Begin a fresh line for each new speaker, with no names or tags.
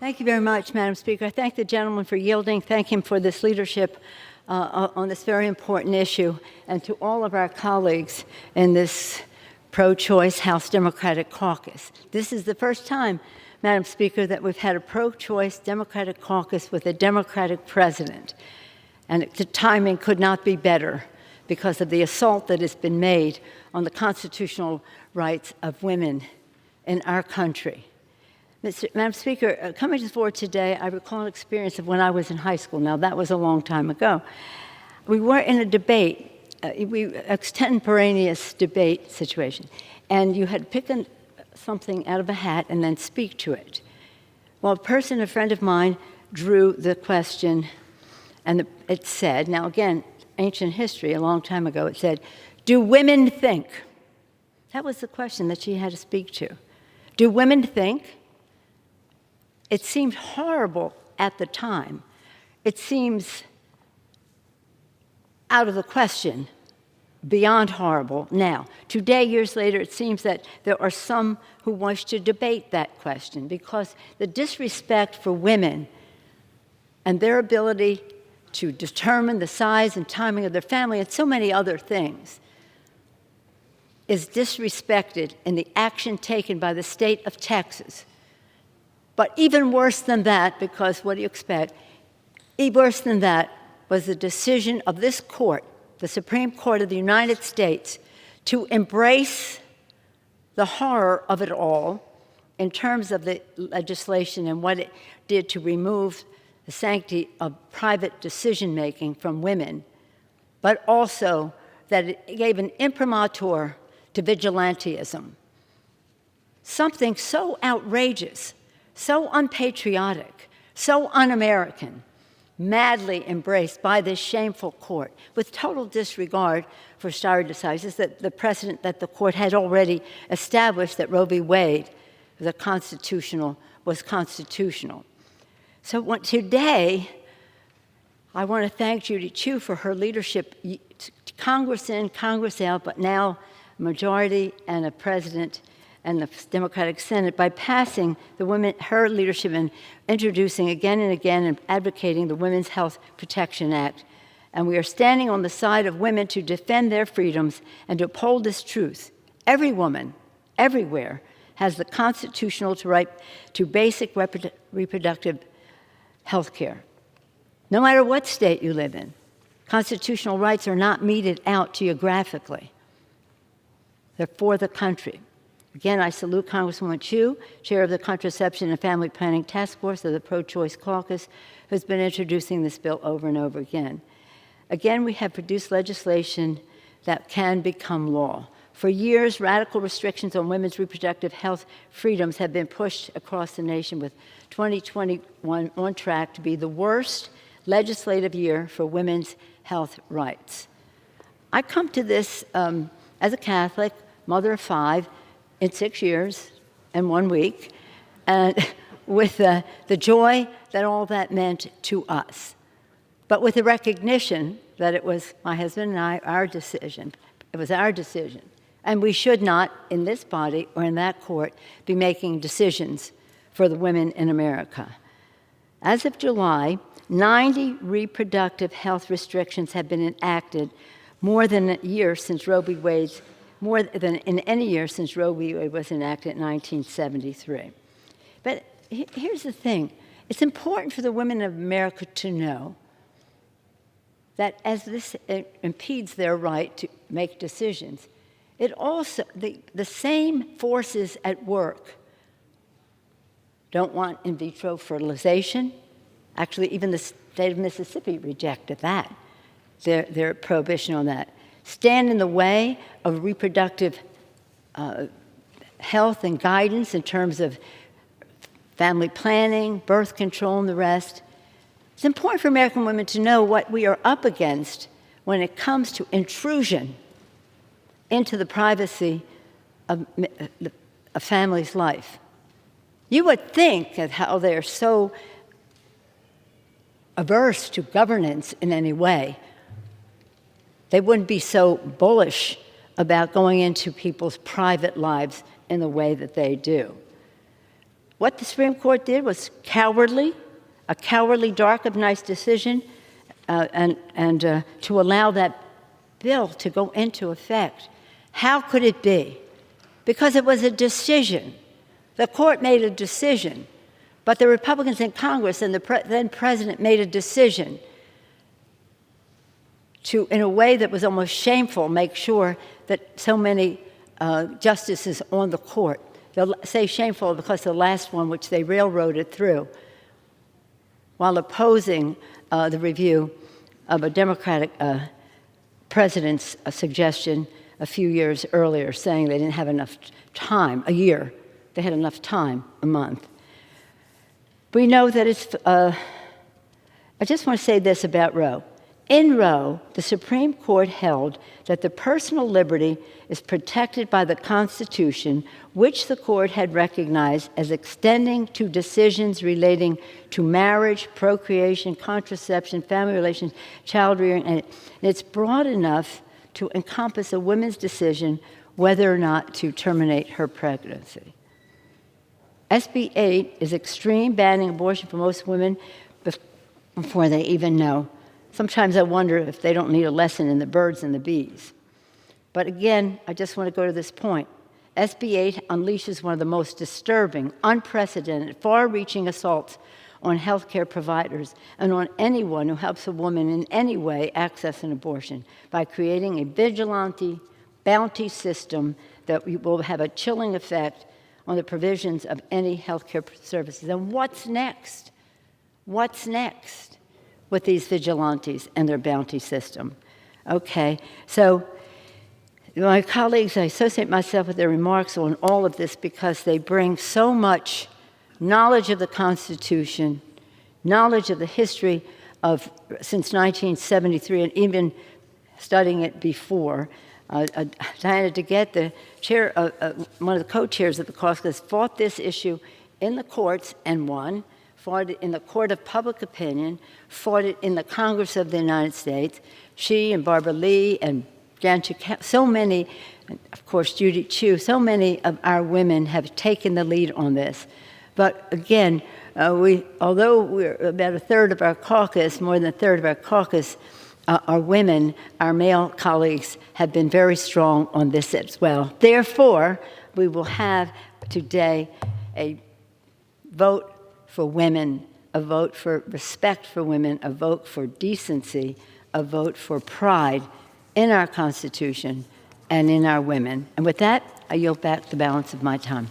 Thank you very much, Madam Speaker. I thank the gentleman for yielding. Thank him for this leadership on this very important issue, and to all of our colleagues in this pro-choice House Democratic Caucus. This is the first time, Madam Speaker, that we've had a pro-choice Democratic caucus with a Democratic president. And the timing could not be better because of the assault that has been made on the constitutional rights of women in our country. Madam Speaker, coming to the floor today, I recall an experience of when I was in high school. Now, that was a long time ago. We were in a debate, extemporaneous debate situation, and you had picked something out of a hat and then speak to it. Well, a friend of mine, drew the question, and it said, now again, ancient history, a long time ago, it said, do women think? That was the question that she had to speak to. Do women think? It seemed horrible at the time. It seems out of the question, beyond horrible now. Today, years later, it seems that there are some who wish to debate that question because the disrespect for women and their ability to determine the size and timing of their family and so many other things is disrespected in the action taken by the state of Texas. But even worse than that, because what do you expect? Even worse than that was the decision of this court, the Supreme Court of the United States, to embrace the horror of it all in terms of the legislation and what it did to remove the sanctity of private decision-making from women, but also that it gave an imprimatur to vigilantism. Something so outrageous, so unpatriotic, so un-American, madly embraced by this shameful court, with total disregard for stare decisis, that the precedent that the court had already established that Roe v. Wade, was constitutional. So today, I want to thank Judy Chu for her leadership, Congress in, Congress out, but now a majority and a president and the Democratic Senate by passing her leadership and introducing again and again and advocating the Women's Health Protection Act. And we are standing on the side of women to defend their freedoms and to uphold this truth. Every woman, everywhere, has the constitutional right to basic reproductive health care. No matter what state you live in, constitutional rights are not meted out geographically. They're for the country. Again, I salute Congresswoman Chu, chair of the Contraception and Family Planning Task Force of the Pro-Choice Caucus, who's been introducing this bill over and over again. Again, we have produced legislation that can become law. For years, radical restrictions on women's reproductive health freedoms have been pushed across the nation, with 2021 on track to be the worst legislative year for women's health rights. I come to this as a Catholic, mother of 5, in 6 years and 1 week, and with the joy that all that meant to us. But with the recognition that it was my husband and I, our decision. It was our decision. And we should not, in this body or in that court, be making decisions for the women in America. As of July, 90 reproductive health restrictions have been enacted, more than a year since Roe v. Wade's more than in any year since Roe v. Wade was enacted in 1973. But here's the thing. It's important for the women of America to know that as this impedes their right to make decisions, it also, the same forces at work don't want in vitro fertilization. Actually, even the state of Mississippi rejected that, their prohibition on that. Stand in the way of reproductive health and guidance in terms of family planning, birth control, and the rest. It's important for American women to know what we are up against when it comes to intrusion into the privacy of a family's life. You would think of how they're so averse to governance in any way. They wouldn't be so bullish about going into people's private lives in the way that they do. what the Supreme Court did was cowardly, a cowardly, dark of night decision, and to allow that bill to go into effect. How could it be? Because it was a decision. The court made a decision, but the Republicans in Congress and the then president made a decision to, in a way that was almost shameful, make sure that so many justices on the court, they'll say shameful because the last one, which they railroaded through, while opposing the review of a Democratic president's suggestion a few years earlier, saying they didn't have enough time, a year. They had enough time, a month. We know that it's, I just want to say this about Roe. In Roe, the Supreme Court held that the personal liberty is protected by the Constitution, which the court had recognized as extending to decisions relating to marriage, procreation, contraception, family relations, child rearing, and it's broad enough to encompass a woman's decision whether or not to terminate her pregnancy. SB 8 is extreme, banning abortion for most women before they even know. Sometimes I wonder if they don't need a lesson in the birds and the bees. But again, I just want to go to this point. SB 8 unleashes one of the most disturbing, unprecedented, far-reaching assaults on healthcare providers and on anyone who helps a woman in any way access an abortion by creating a vigilante bounty system that will have a chilling effect on the provisions of any healthcare services. And what's next? What's next with these vigilantes and their bounty system? Okay, so my colleagues, I associate myself with their remarks on all of this because they bring so much knowledge of the Constitution, knowledge of the history of since 1973, and even studying it before. Diana DeGette, the chair, one of the co-chairs of the caucus, fought this issue in the courts and won, fought it in the court of public opinion, fought it in the Congress of the United States. She and Barbara Lee and so many, and of course Judy Chu, so many of our women have taken the lead on this. But again, although we're about a third of our caucus, more than a third of our caucus are women, our male colleagues have been very strong on this as well. Therefore, we will have today a vote for women, a vote for respect for women, a vote for decency, a vote for pride in our Constitution and in our women. And with that, I yield back the balance of my time.